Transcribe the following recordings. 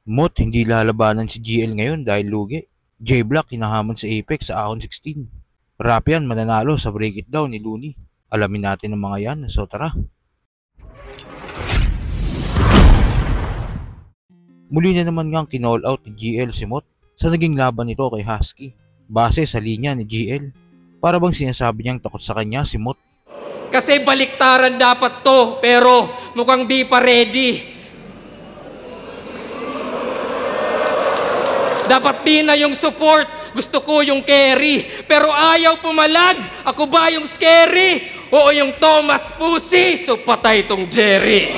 Mot, hindi lalabanan si GL ngayon dahil lugi. J-Block hinahamon sa Apex sa Ahon 16. Rapian mananalo sa break it down ni Looney. Alamin natin ang mga yan, so tara. Muli na naman ngang kinall out ni GL si Mot sa naging laban nito kay Husky. Base sa linya ni GL, para bang sinasabi niyang takot sa kanya si Mot. Kasi baliktaran dapat to, pero mukhang di pa ready. Dapat di na yung support, gusto ko yung carry. Pero ayaw pumalag, ako ba yung scary? Oo yung Thomas Pussy, so patay tong Jerry.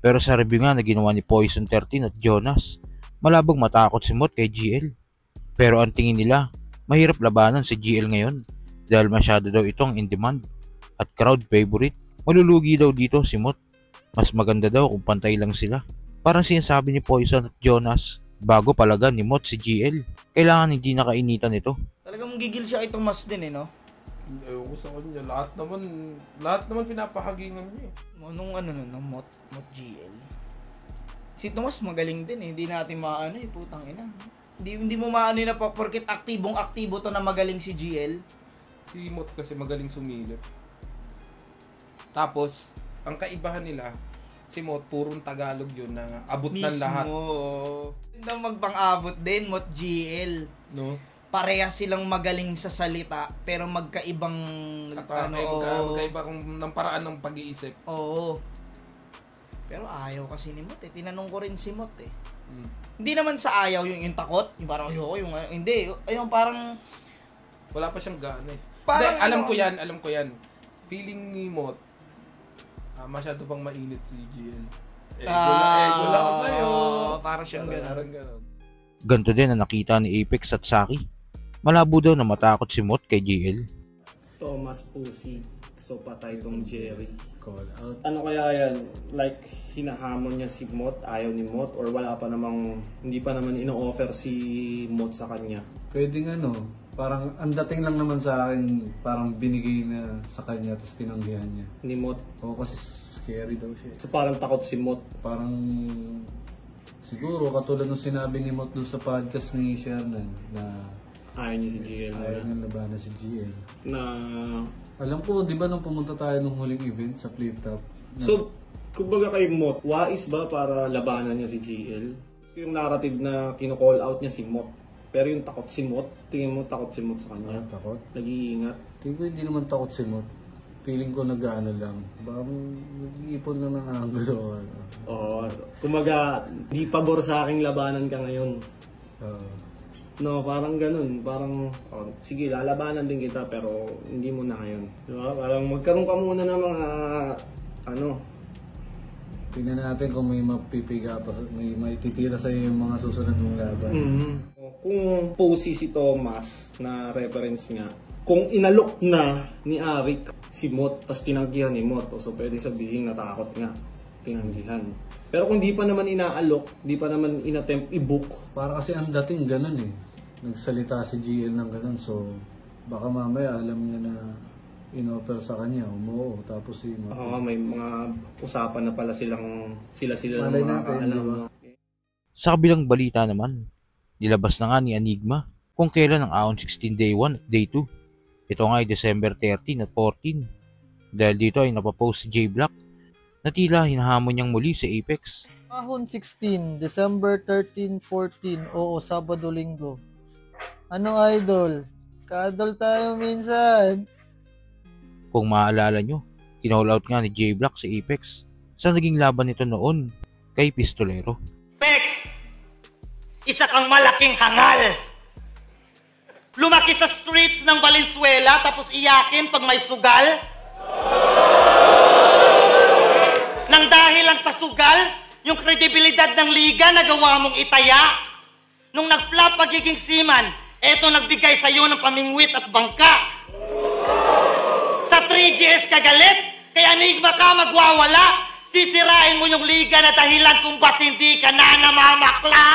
Pero sa review nga na ginawa ni Poison 13 at Jonas, malabog matakot si Mot kay GL. Pero ang tingin nila, mahirap labanan si GL ngayon dahil masyado daw itong in demand at crowd favorite. Malulugi daw dito si Mot. Mas maganda daw kung pantay lang sila. Parang sinasabi ni Poison at Jonas, bago palagan ni Mot si GL, kailangan hindi nakainitan ito. Talagang gigil siya kay Tomas din no? Ewan ko sa kanya, lahat naman pinapahagingan niya. Nung Mot GL. Si Tomas magaling din hindi natin maano putang ina. Hindi mo maano na porket aktibong-aktibo to na magaling si GL. Si Mot kasi magaling sumilip. Tapos, ang kaibahan nila, si Mot, purong Tagalog yun na abot ng lahat. Hindi magpang-abot din, Mot GL. No? Parehas silang magaling sa salita, pero magkaibang... magkaiba ng paraan ng pag-iisip. Oo. Pero ayaw kasi ni Mot Tinanong ko rin si Mot Hindi naman sa ayaw yung takot. Yung parang ayoko yung... Hindi. Yung parang... Wala pa siyang gana Parang, alam ko yan. Feeling ni Mot, masyado pang mainit si GL. Ego lang sa'yo. Parang siyang gano'n. Ganto din ang nakita ni Apex at Saki. Malabo daw na matakot si Mot kay GL. Thomas Pussy, so patay tong Jerry. Call out. Ano kaya yan? Like, hinahamon niya si Mot, ayaw ni Mot, or wala pa namang, hindi pa naman ino-offer si Mot sa kanya? Pwedeng parang ang dating lang naman sa akin, parang binigay na sa kanya tapos tinanggihan niya. Ni Mot? Oo, kasi scary daw siya. So parang takot si Mot? Parang siguro katulad ng sinabi ni Mot doon sa podcast ni Shernan na ayaw niya si GL. Ayaw niya labanan si GL. Na... Alam ko, di ba nung pumunta tayo nung huling event sa Flip Top? So, kumbaga kay Mot, wais ba para labanan niya si GL? Yung narrative na kino-call out niya si Mot. Pero yung takot si Mot, tingin mo takot si Mot sa kanya? Takot? Nag-iingat? Tingin ko hindi naman takot si Mot. Feeling ko nag-ano lang. Baka nag-iipon lang ng angulo. Oo. Kumbaga, di pabor sa aking labanan ka ngayon. No, parang ganun. Parang, sige, lalabanan din kita pero hindi mo na ngayon. Diba? Parang magkaroon ka muna ng mga, tingnan natin kung may mapipiga pa, may titira sa yung mga susunod mong laban. Kung Pussy si Thomas na reference nga, kung inalok na ni Arik si Mot, tas tinanggihan ni Mot, so pwede sabihin natakot nga, tinanggihan. Pero kung di pa naman inaalok, di pa naman inattempt i-book. Para kasi ang dating ganun nagsalita si GL ng ganun, so baka mamaya alam niya na in-offer sa kanya, umuo, tapos si Mot. May mga usapan na pala sila malay natin, diba? Sa kabilang balita naman, nilabas na nga ni Enigma kung kailan ang Ahon 16 Day 1 at Day 2. Ito nga ay December 13 at 14. Dahil dito ay napapost si J-Block na tila hinahamon niyang muli sa Apex. Ahon 16, December 13, 14, oo, Sabado-Linggo. Ano idol? Kadol tayo minsan. Kung maaalala nyo, kinall out nga ni J-Block sa Apex sa naging laban nito noon kay Pistolero. Pex! Isa kang malaking hangal! Lumaki sa streets ng Valenzuela tapos iyakin pag may sugal? Nang dahil lang sa sugal, yung kredibilidad ng liga nagawa mong itaya? Nung nag-flop pagiging seaman, eto nagbigay sa'yo ng pamingwit at bangka. Sa 3GS kagalit, kay Enigma ka magwawala, sisirain mo yung liga na dahilan kung ba't hindi ka na namamakla.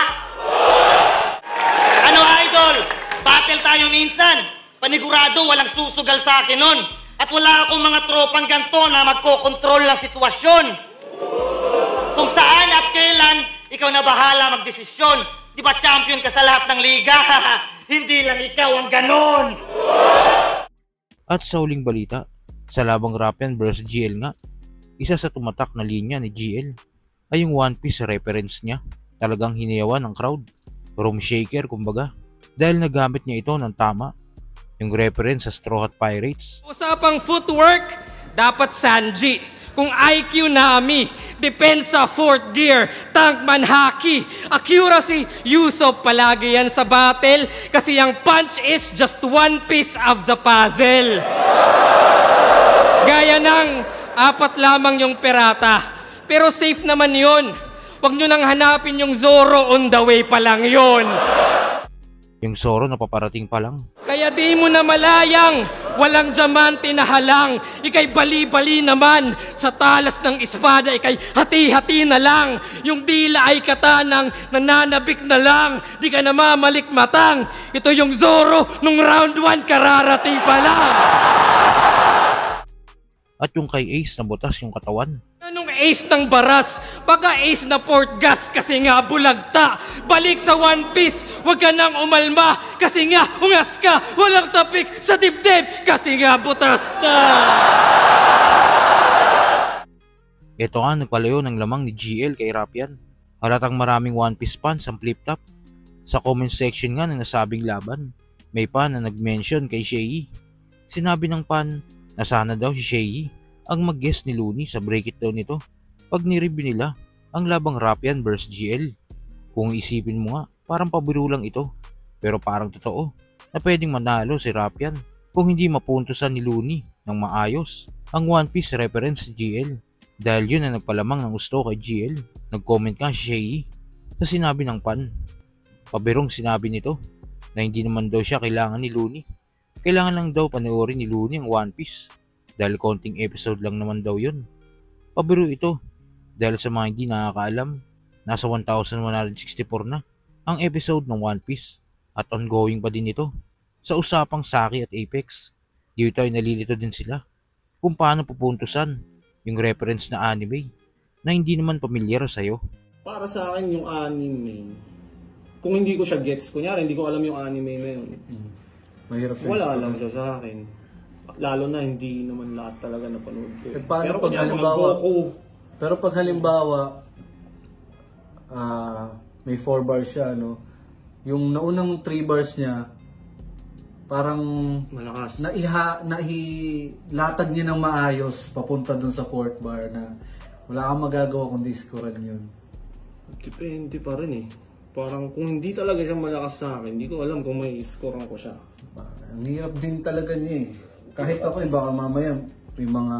Ano idol? Battle tayo minsan. Panigurado walang susugal sa akin nun. At wala akong mga tropang ganto na magkokontrol ng sitwasyon. Kung saan at kailan Ikaw na bahala magdesisyon. Di ba champion ka sa lahat ng liga? Hindi lang ikaw ang ganon. At sa huling balita, sa labang Rapian vs GL nga, isa sa tumatak na linya ni GL ay yung One Piece reference niya. Talagang hiniyawan ng crowd. Room shaker kumbaga. Dahil nagamit niya ito ng tama. Yung reference sa Straw Hat Pirates. Usapang footwork, dapat Sanji. Kung IQ Nami, depensa fourth gear, tankman haki, accuracy, Usopp palagi yan sa battle kasi yung punch is just one piece of the puzzle. Gaya ng 4 lamang yung perata, pero safe naman yon. Huwag nyo nang hanapin yung Zoro, on the way pa lang yon. Yung Zoro na paparating pa lang. Kaya di mo na malayang, walang diamante na halang. Ika'y bali-bali naman, sa talas ng espada ika'y hati-hati na lang. Yung dila ay katanang, nananabik na lang. Di ka na mamalikmatang. Ito yung Zoro, nung round 1 kararating pa lang. At yung kay Ace na butas yung katawan. Anong ace ng baras? Baka ace na Fort Gas kasi nga bulagta. Balik sa One Piece, huwag ka nang umalma kasi nga ungas ka. Walang tapik sa dibdib kasi nga butas na. Ito nga nagpalayo ng lamang ni GL kay Rapian. Halatang maraming One Piece fans ang flip top. Sa comment section nga ng nasabing laban, may fan na nag-mention kay Shei. Sinabi ng fan na sana daw si Shei ang mag-guest ni Looney sa break it down nito pag ni-review nila ang labang Rapian vs GL. Kung isipin mo nga, parang pabiro lang ito, pero parang totoo na pwedeng manalo si Rapian kung hindi mapuntusan ni Looney ng maayos ang One Piece reference si GL. Dahil yun ang nagpalamang ng gusto kay GL. Nag-comment nga si Shei sa sinabi ng fan. Pabirong sinabi nito na hindi naman daw siya kailangan ni Looney. Kailangan lang daw panoorin ni Looney ang One Piece dahil konting episode lang naman daw yun. Pabiro ito dahil sa mga hindi nakakaalam, nasa 1164 na ang episode ng One Piece at ongoing pa din ito. Sa usapang Saki at Apex, dito ay nalilito din sila kung paano pupuntusan yung reference na anime na hindi naman pamilyar sa'yo. Para sa akin yung anime, kung hindi ko siya gets, kunyari hindi ko alam yung anime na yun, Mahirap sa wala isip lang ko. siya sa akin. Lalo na hindi naman lahat talaga napanood ko. Paano Pero pag kunyari mga halimbawa, Goku, pero pag halimbawa, may 4 bars siya, no? Yung naunang 3 bars niya, parang malakas. nailatag niya ng maayos papunta dun sa 4th bar na wala kang magagawa kundi scorean yun. Depende pa rin eh. Parang kung hindi talaga siya malakas sa akin, hindi ko alam kung may scorean ko siya. Ang hirap din talaga niya eh. Kahit ako baka mamaya may mga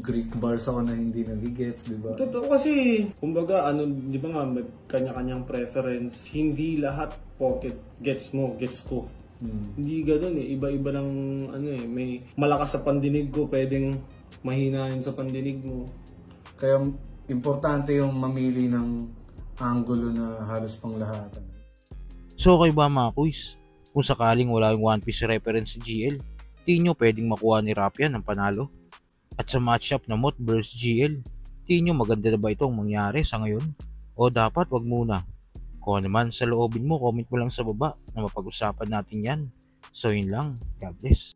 Greek bars ako na hindi nagigets, di ba? Totoo kasi, kumbaga, di ba nga, may kanya-kanyang preference. Hindi lahat pocket gets mo, gets ko. Hindi gano'n eh. Iba-iba ng, may malakas sa pandinig ko, pwedeng mahina yun sa pandinig mo. Kaya, importante yung mamili ng angulo na halos pang lahatan. So kayo ba mga kuys? Kung sakaling wala yung One Piece reference si GL, tingin nyo pwedeng makuha ni Rapian ng panalo? At sa matchup na MOT vs GL, tingin nyo maganda na ba itong mangyari sa ngayon? O dapat wag muna? Kung naman sa loobin mo, comment mo lang sa baba na mapag-usapan natin yan. So yun lang, God bless.